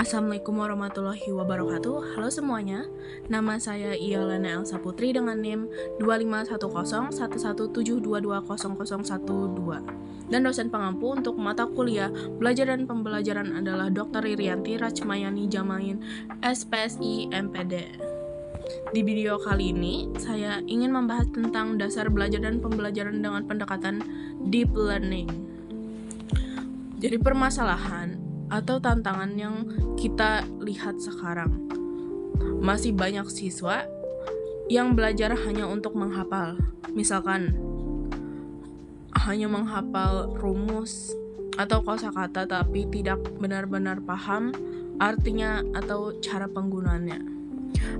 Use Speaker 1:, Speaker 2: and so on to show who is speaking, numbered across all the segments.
Speaker 1: Assalamualaikum warahmatullahi wabarakatuh. Halo semuanya, nama saya Iyalana Elsa Putri dengan NIM 25101172200012 dan dosen pengampu untuk mata kuliah Belajar dan Pembelajaran adalah Dr. Irianti Rachmayani Jamain, SPSI MPD. Di video kali ini, saya ingin membahas tentang dasar belajar dan pembelajaran dengan pendekatan deep learning. Jadi permasalahan atau tantangan yang kita lihat sekarang, masih banyak siswa yang belajar hanya untuk menghafal. Misalkan hanya menghafal rumus atau kosakata tapi tidak benar-benar paham artinya atau cara penggunaannya.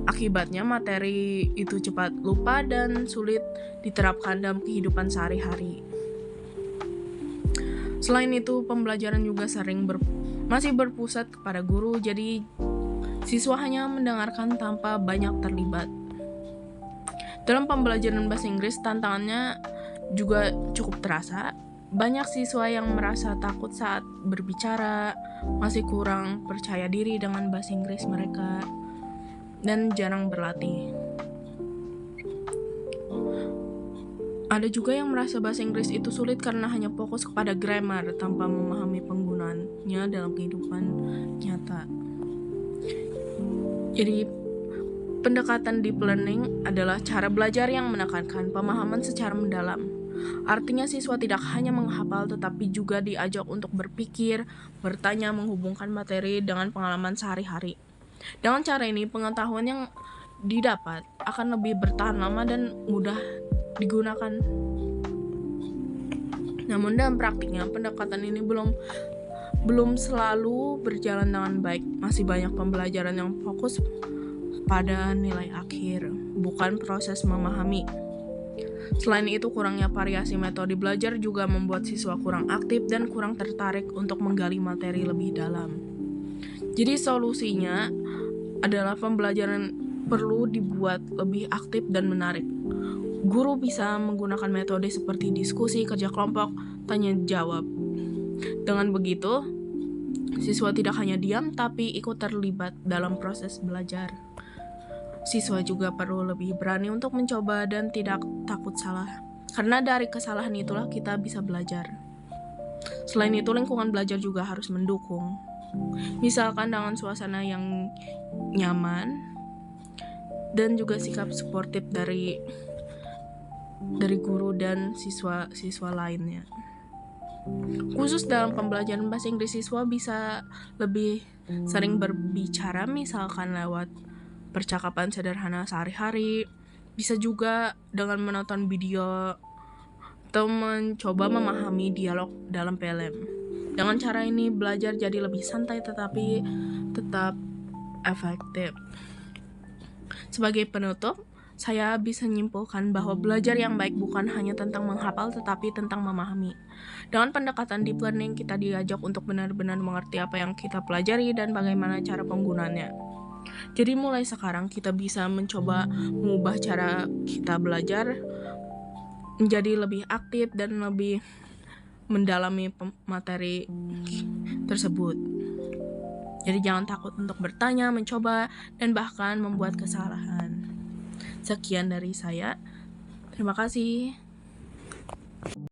Speaker 1: Akibatnya materi itu cepat lupa dan sulit diterapkan dalam kehidupan sehari-hari. Selain itu, pembelajaran juga masih berpusat kepada guru, jadi siswa hanya mendengarkan tanpa banyak terlibat. Dalam pembelajaran bahasa Inggris, tantangannya juga cukup terasa. Banyak siswa yang merasa takut saat berbicara, masih kurang percaya diri dengan bahasa Inggris mereka, dan jarang berlatih. Ada juga yang merasa bahasa Inggris itu sulit karena hanya fokus kepada grammar tanpa memahami penggunaannya dalam kehidupan nyata. Jadi, pendekatan deep learning adalah cara belajar yang menekankan pemahaman secara mendalam. Artinya siswa tidak hanya menghafal tetapi juga diajak untuk berpikir, bertanya, menghubungkan materi dengan pengalaman sehari-hari. Dengan cara ini, pengetahuan yang didapat akan lebih bertahan lama dan mudah digunakan. Namun dalam praktiknya, pendekatan ini belum selalu berjalan dengan baik. Masih banyak pembelajaran yang fokus pada nilai akhir, bukan proses memahami. Selain itu, kurangnya variasi metode belajar juga membuat siswa kurang aktif dan kurang tertarik untuk menggali materi lebih dalam. Jadi solusinya adalah pembelajaran perlu dibuat lebih aktif dan menarik. Guru bisa menggunakan metode seperti diskusi, kerja kelompok, tanya jawab. Dengan begitu, siswa tidak hanya diam tapi ikut terlibat dalam proses belajar. Siswa juga perlu lebih berani untuk mencoba dan tidak takut salah. Karena dari kesalahan itulah kita bisa belajar. Selain itu, lingkungan belajar juga harus mendukung. Misalkan dengan suasana yang nyaman dan juga sikap suportif dari guru dan siswa lainnya. Khusus dalam pembelajaran bahasa Inggris, siswa bisa lebih sering berbicara, misalkan lewat percakapan sederhana sehari-hari. Bisa juga dengan menonton video atau mencoba memahami dialog dalam film. Dengan cara ini, belajar jadi lebih santai tetapi tetap efektif. Sebagai penutup, saya bisa menyimpulkan bahwa belajar yang baik bukan hanya tentang menghafal tetapi tentang memahami. Dengan pendekatan deep learning, kita diajak untuk benar-benar mengerti apa yang kita pelajari dan bagaimana cara penggunaannya. Jadi mulai sekarang kita bisa mencoba mengubah cara kita belajar menjadi lebih aktif dan lebih mendalami materi tersebut. Jadi jangan takut untuk bertanya, mencoba, dan bahkan membuat kesalahan. Sekian dari saya. Terima kasih.